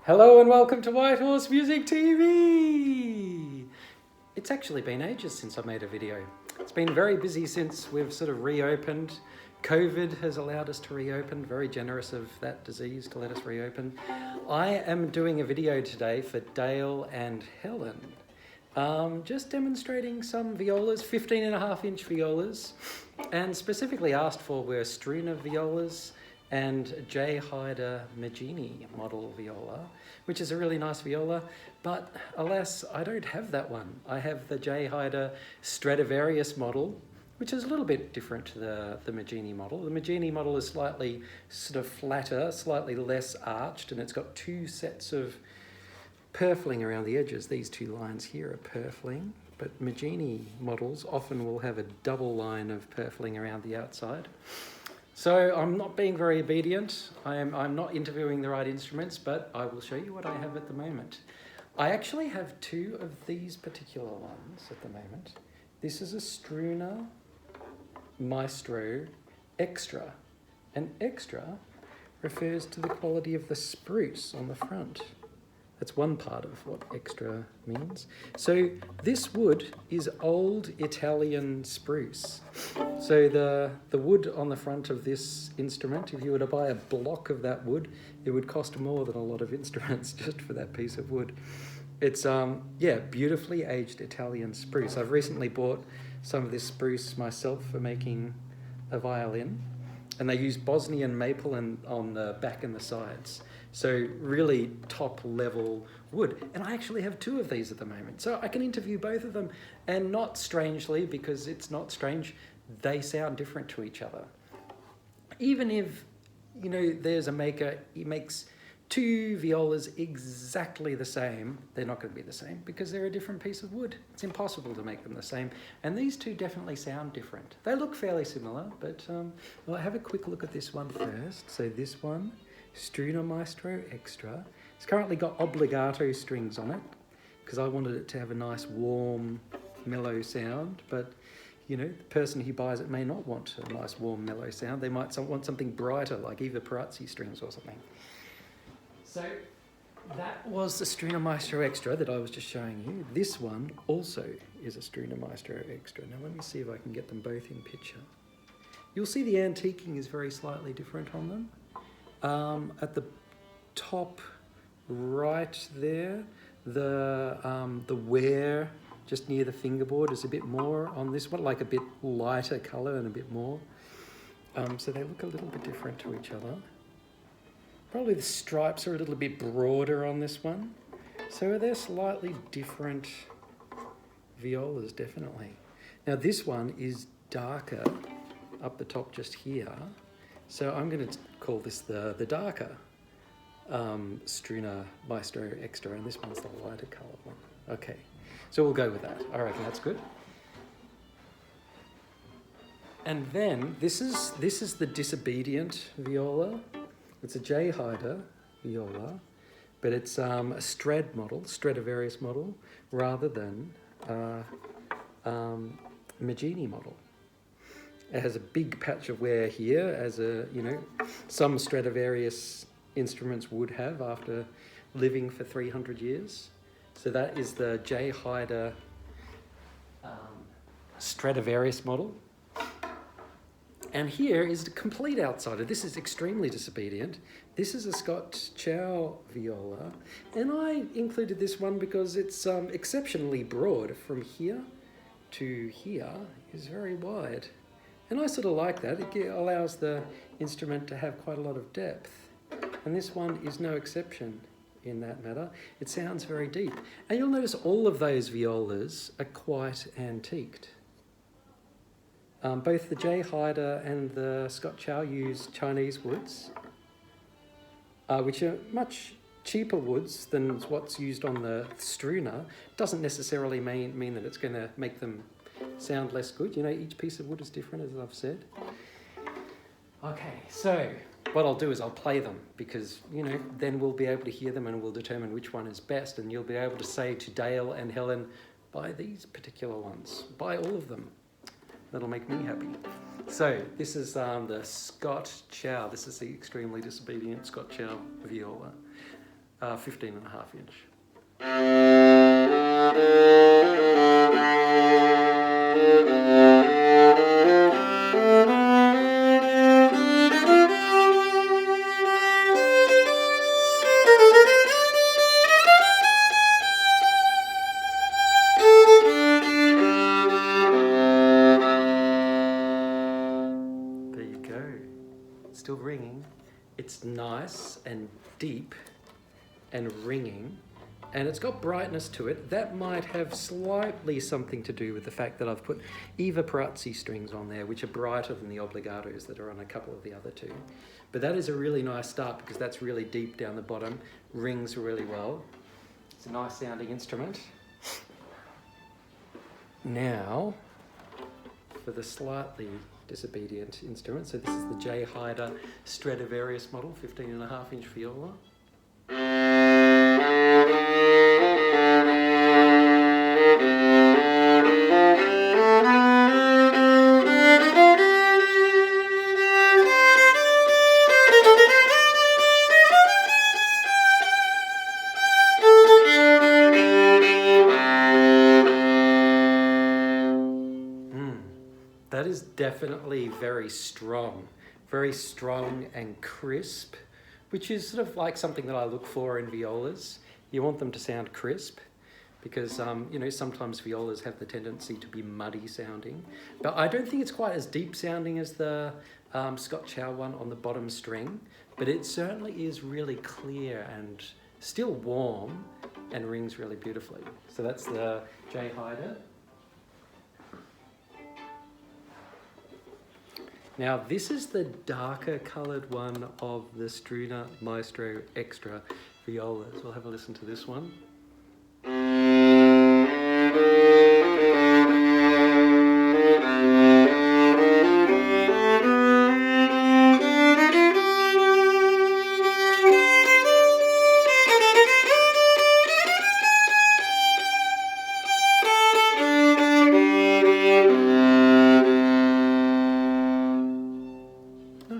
Hello and welcome to White Horse Music TV! It's actually been ages since I made a video. It's been very busy since we've sort of reopened. COVID has allowed us to reopen, very generous of that disease to let us reopen. I am doing a video today for Dale and Helen. Just demonstrating some violas, 15.5-inch violas, and specifically asked for were Struna violas and haide Maggini model viola, which is a really nice viola, but alas, I don't have that one. I have the haide Stradivarius model, which is a little bit different to the Maggini model. The Maggini model is slightly sort of flatter, slightly less arched, and it's got two sets of purfling around the edges. These two lines here are purfling, but Maggini models often will have a double line of purfling around the outside. So I'm not being very obedient. I'm not interviewing the right instruments, but I will show you what I have at the moment. I actually have two of these particular ones at the moment. This is a Struna Maestro Extra. And extra refers to the quality of the spruce on the front. That's one part of what extra means. So this wood is old Italian spruce. So the wood on the front of this instrument, if you were to buy a block of that wood, it would cost more than a lot of instruments just for that piece of wood. It's, beautifully aged Italian spruce. I've recently bought some of this spruce myself for making a violin, and they use Bosnian maple on the back and the sides. So really top level wood. And I actually have two of these at the moment. So I can interview both of them, and not strangely, because it's not strange, they sound different to each other. Even if, there's a maker, he makes two violas exactly the same, they're not going to be the same because they're a different piece of wood. It's impossible to make them the same. And these two definitely sound different. They look fairly similar, but well, have a quick look at this one first. So this one, Struna Maestro Extra. It's currently got obligato strings on it because I wanted it to have a nice warm, mellow sound, but the person who buys it may not want a nice warm, mellow sound. They might want something brighter, like Eva Perazzi strings or something. So that was the Struna Maestro Extra that I was just showing you. This one also is a Struna Maestro Extra. Now let me see if I can get them both in picture. You'll see the antiquing is very slightly different on them. At the top right there, the wear just near the fingerboard is a bit more on this one, like a bit lighter colour and a bit more. So they look a little bit different to each other. Probably the stripes are a little bit broader on this one. So they're slightly different violas, definitely. Now this one is darker up the top just here. So I'm going to call this the darker Struna Maestro Extra, and this one's the lighter coloured one. Okay, so we'll go with that. I reckon that's good. And then this is the disobedient viola. It's a haide viola, but it's a Stradivarius model, rather than Maggini model. It has a big patch of wear here, as some Stradivarius instruments would have after living for 300 years. So that is the haide Stradivarius model. And here is the complete outsider. This is extremely disobedient. This is a Scott Chow viola. And I included this one because it's exceptionally broad. From here to here is very wide. And I sort of like that. It allows the instrument to have quite a lot of depth. And this one is no exception in that matter. It sounds very deep. And you'll notice all of those violas are quite antiqued. Both the haide and the Scott Chow use Chinese woods, which are much cheaper woods than what's used on the Struna. Doesn't necessarily mean that it's going to make them sound less good. Each piece of wood is different, as I've said. Okay, so what I'll do is I'll play them because, then we'll be able to hear them and we'll determine which one is best, and you'll be able to say to Dale and Helen, buy these particular ones, buy all of them. That'll make me happy. So this is the Scott Chow. This is the extremely disobedient Scott Chow viola. 15.5 inch. Still ringing. It's nice and deep and ringing, and it's got brightness to it. That might have slightly something to do with the fact that I've put Eva Perazzi strings on there, which are brighter than the obligatos that are on a couple of the other two. But that is a really nice start because that's really deep down the bottom, rings really well. It's a nice sounding instrument. Now, for the slightly disobedient instrument. So this is the haide Stradivarius model, 15.5 inch viola. That is definitely very strong and crisp, which is sort of like something that I look for in violas. You want them to sound crisp because, you know, sometimes violas have the tendency to be muddy sounding, but I don't think it's quite as deep sounding as the Scott Chow one on the bottom string, but it certainly is really clear and still warm and rings really beautifully. So that's the haide. Now this is the darker coloured one of the Struna Maestro Extra violas. We'll have a listen to this one.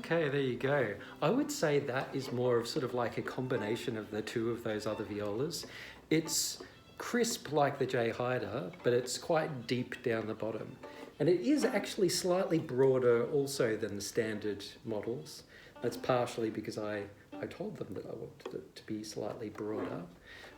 Okay, there you go. I would say that is more of sort of like a combination of the two of those other violas. It's crisp like the haide, but it's quite deep down the bottom. And it is actually slightly broader also than the standard models. That's partially because I told them that I wanted it to be slightly broader.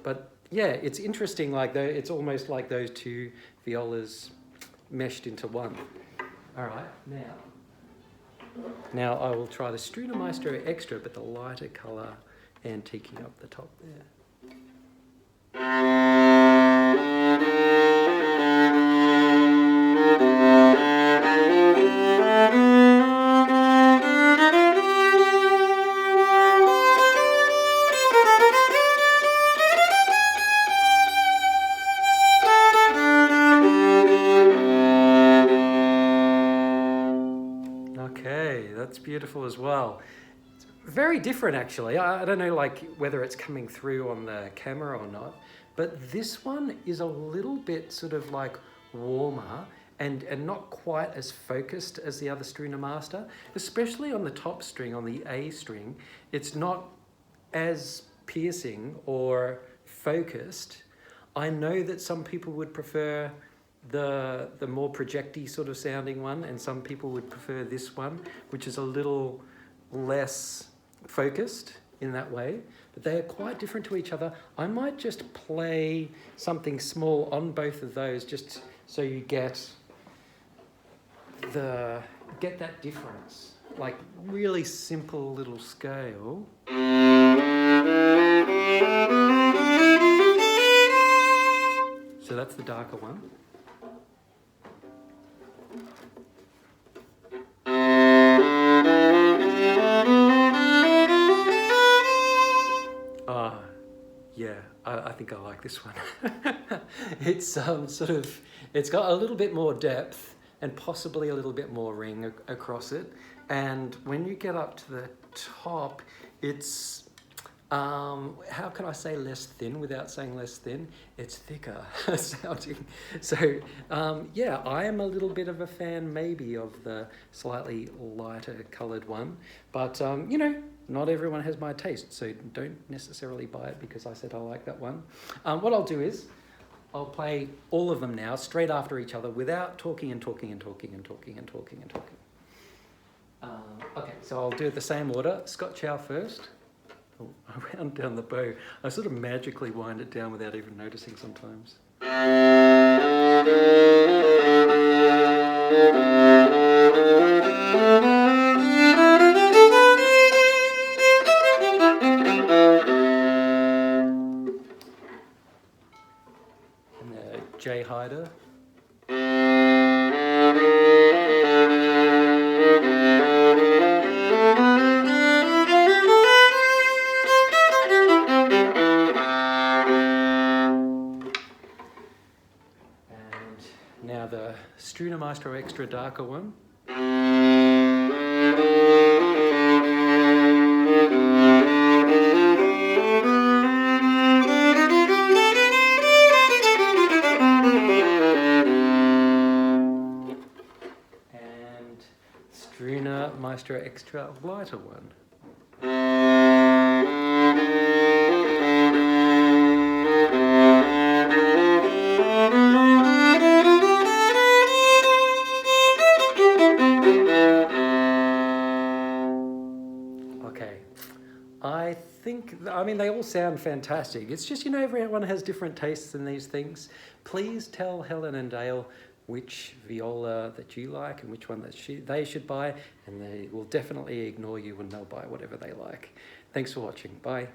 But yeah, it's interesting, like it's almost like those two violas meshed into one. All right, now I will try the Struna Maestro Extra, but the lighter colour antiquing up the top there. Okay, that's beautiful as well. It's very different actually. I don't know like whether it's coming through on the camera or not, but this one is a little bit sort of like warmer and not quite as focused as the other Struna Master, especially on the top string, on the A string. It's not as piercing or focused. I know that some people would prefer the more projecty sort of sounding one, and some people would prefer this one, which is a little less focused in that way, but they are quite different to each other. I might just play something small on both of those just so you get that difference, like really simple little scale. So that's the darker one. Yeah, I think I like this one. It's it's got a little bit more depth and possibly a little bit more ring across it. And when you get up to the top, it's, how can I say less thin without saying less thin? It's thicker sounding. So yeah, I am a little bit of a fan maybe of the slightly lighter coloured one, but you know, Not everyone has my taste, so don't necessarily buy it because I said I like that one. What I'll do is, I'll play all of them now, straight after each other, without talking and talking and talking and talking and talking and talking. Okay, so I'll do it the same order. Scott Chow first. Oh, I wound down the bow. I sort of magically wind it down without even noticing sometimes. And J haide. Now the Struna maestro extra darker one. And Struna maestro extra lighter one. I mean, they all sound fantastic. It's just, everyone has different tastes in these things. Please tell Helen and Dale which viola that you like and which one that they should buy, and they will definitely ignore you and they'll buy whatever they like. Thanks for watching. Bye.